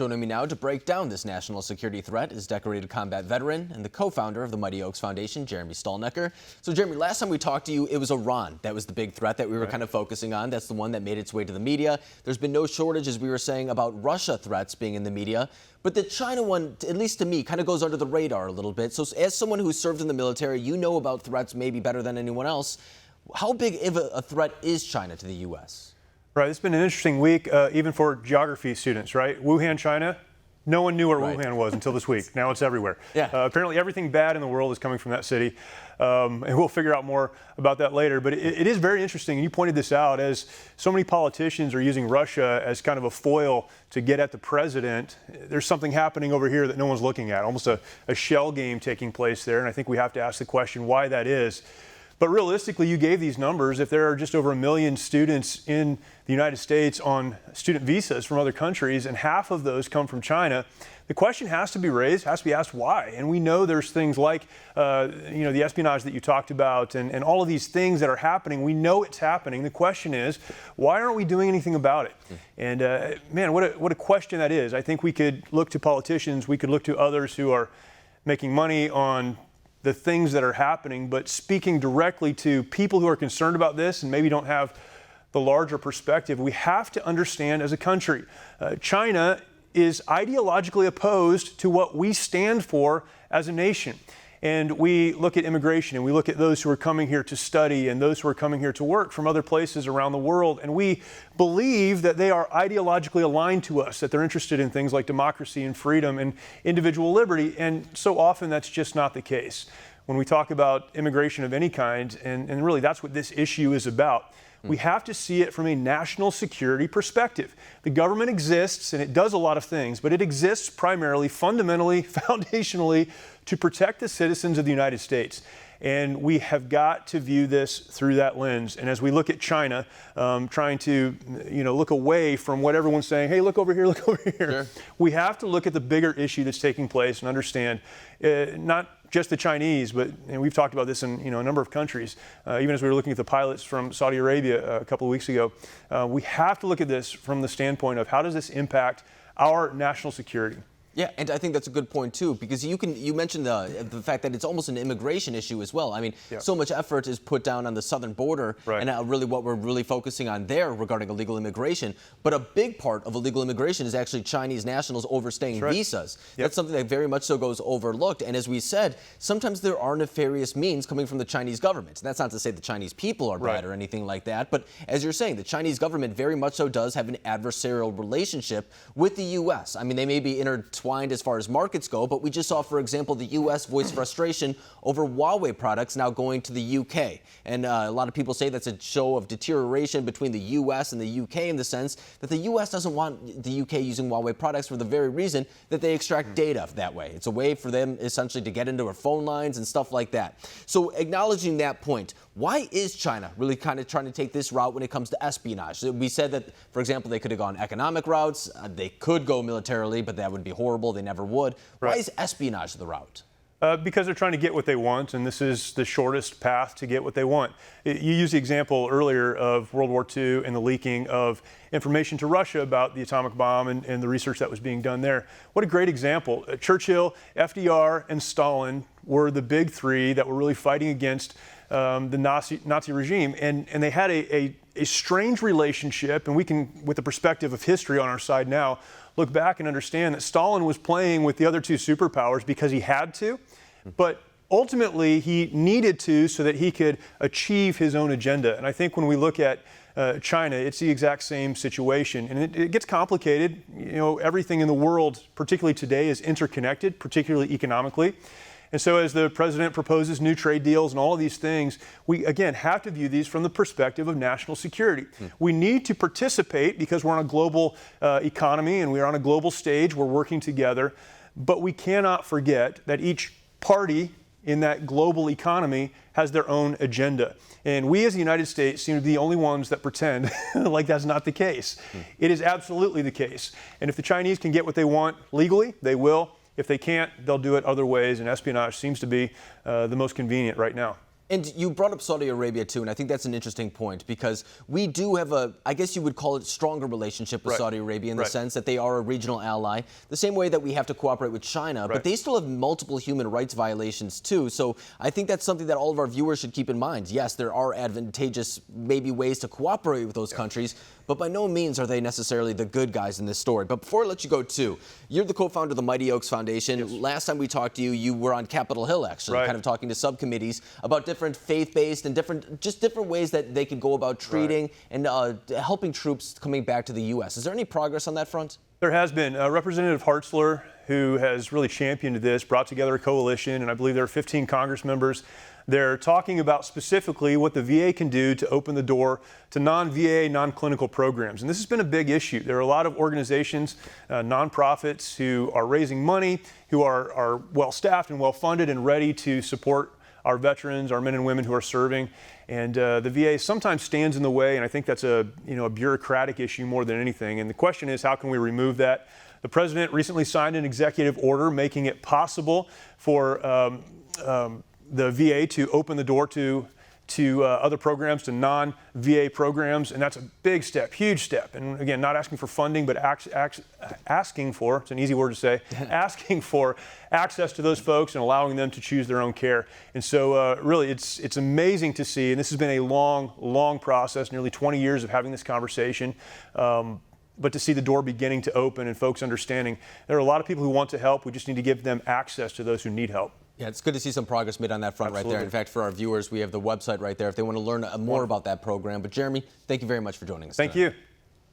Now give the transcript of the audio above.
Joining me now to break down this national security threat is decorated combat veteran and the co-founder of the Mighty Oaks Foundation, Jeremy Stalnecker. So, Jeremy, last time we talked to you, it was Iran that was the big threat that we were kind of focusing on. That's the one that made its way to the media. There's been no shortage, as we were saying, about Russia threats being in the media. But the China one, at least to me, kind of goes under the radar a little bit. So as someone who served in the military, you know about threats maybe better than anyone else. How big of a threat is China to the U.S.? Right, it's been an interesting week, even for geography students, right? Wuhan, China, no one knew where Wuhan was until this week. Now it's everywhere. Apparently everything bad in the world is coming from that city, and we'll figure out more about that later. But it is very interesting, and you pointed this out, as so many politicians are using Russia as kind of a foil to get at the president. There's something happening over here that no one's looking at, almost a shell game taking place there, and I think we have to ask the question why that is. But realistically, you gave these numbers. If there are just over 1 million students in the United States on student visas from other countries, and half of those come from China, the question has to be raised, has to be asked why. And we know there's things like, the espionage that you talked about and all of these things that are happening. We know it's happening. The question is, why aren't we doing anything about it? And man, what a question that is. I think we could look to politicians, we could look to others who are making money on the things that are happening, but speaking directly to people who are concerned about this and maybe don't have the larger perspective, we have to understand as a country, China is ideologically opposed to what we stand for as a nation. And we look at immigration and we look at those who are coming here to study and those who are coming here to work from other places around the world. And we believe that they are ideologically aligned to us, that they're interested in things like democracy and freedom and individual liberty. And so often that's just not the case. When we talk about immigration of any kind, and really that's what this issue is about, we have to see it from a national security perspective. The government exists, and it does a lot of things, but it exists primarily, fundamentally, foundationally, to protect the citizens of the United States. And we have got to view this through that lens. And as we look at China, trying to, look away from what everyone's saying, hey, look over here, look over here. We have to look at the bigger issue that's taking place and understand not just the Chinese, but we've talked about this in a number of countries. Even as we were looking at the pilots from Saudi Arabia a couple of weeks ago, we have to look at this from the standpoint of how does this impact our national security? Yeah, and I think that's a good point, too, because you mentioned the fact that it's almost an immigration issue as well. I mean, so much effort is put down on the southern border, and really what we're really focusing on there regarding illegal immigration. But a big part of illegal immigration is actually Chinese nationals overstaying visas. That's something that very much so goes overlooked. And as we said, sometimes there are nefarious means coming from the Chinese government. That's not to say the Chinese people are bad or anything like that. But as you're saying, the Chinese government very much so does have an adversarial relationship with the U.S. I mean, they may be intertwined as far as markets go, but we just saw, for example, the U.S. voice frustration over Huawei products now going to the U.K. And a lot of people say that's a show of deterioration between the U.S. and the U.K. in the sense that the U.S. doesn't want the U.K. using Huawei products for the very reason that they extract data that way. It's a way for them essentially to get into our phone lines and stuff like that. So acknowledging that point, why is China really kind of trying to take this route when it comes to espionage? We said that, for example, they could have gone economic routes. They could go militarily, but that would be horrible. They never would. Why is espionage the route? Because they're trying to get what they want, and this is the shortest path to get what they want. You used the example earlier of World War II and the leaking of information to Russia about the atomic bomb and the research that was being done there. What a great example. Churchill, FDR, and Stalin were the big three that were really fighting against the Nazi regime, and they had a strange relationship, and we can, with the perspective of history on our side now, look back and understand that Stalin was playing with the other two superpowers because he had to, but ultimately he needed to so that he could achieve his own agenda. And I think when we look at China, it's the exact same situation, and it gets complicated. Everything in the world, particularly today, is interconnected, particularly economically. And so as the president proposes new trade deals and all of these things, we, again, have to view these from the perspective of national security. We need to participate because we're on a global economy and we're on a global stage. We're working together. But we cannot forget that each party in that global economy has their own agenda. And we as the United States seem to be the only ones that pretend like that's not the case. It is absolutely the case. And if the Chinese can get what they want legally, they will. If they can't, they'll do it other ways, and espionage seems to be the most convenient right now. And you brought up Saudi Arabia, too, and I think that's an interesting point because we do have I guess you would call it, stronger relationship with Saudi Arabia in the sense that they are a regional ally, the same way that we have to cooperate with China, but they still have multiple human rights violations, too. So I think that's something that all of our viewers should keep in mind. Yes, there are advantageous, maybe, ways to cooperate with those countries, but by no means are they necessarily the good guys in this story. But before I let you go, too, you're the co-founder of the Mighty Oaks Foundation. Yes. Last time we talked to you, you were on Capitol Hill, actually, kind of talking to subcommittees about different faith-based and different ways that they could go about treating and helping troops coming back to the U.S. Is there any progress on that front? There has been. Representative Hartzler, who has really championed this, brought together a coalition, and I believe there are 15 Congress members. They're talking about specifically what the VA can do to open the door to non-VA, non-clinical programs. And this has been a big issue. There are a lot of organizations, nonprofits, who are raising money, who are well-staffed and well-funded and ready to support our veterans, our men and women who are serving. And the VA sometimes stands in the way, and I think that's a bureaucratic issue more than anything. And the question is, how can we remove that? The president recently signed an executive order making it possible for the VA to open the door to other programs, to non-VA programs, and that's a big step, huge step. And again, not asking for funding, but asking for, it's an easy word to say, asking for access to those folks and allowing them to choose their own care. And so really, it's amazing to see, and this has been a long, long process, nearly 20 years of having this conversation, but to see the door beginning to open and folks understanding there are a lot of people who want to help. We just need to give them access to those who need help. Yeah, it's good to see some progress made on that front right there. In fact, for our viewers, we have the website right there if they want to learn more about that program. But Jeremy, thank you very much for joining us. Thank you.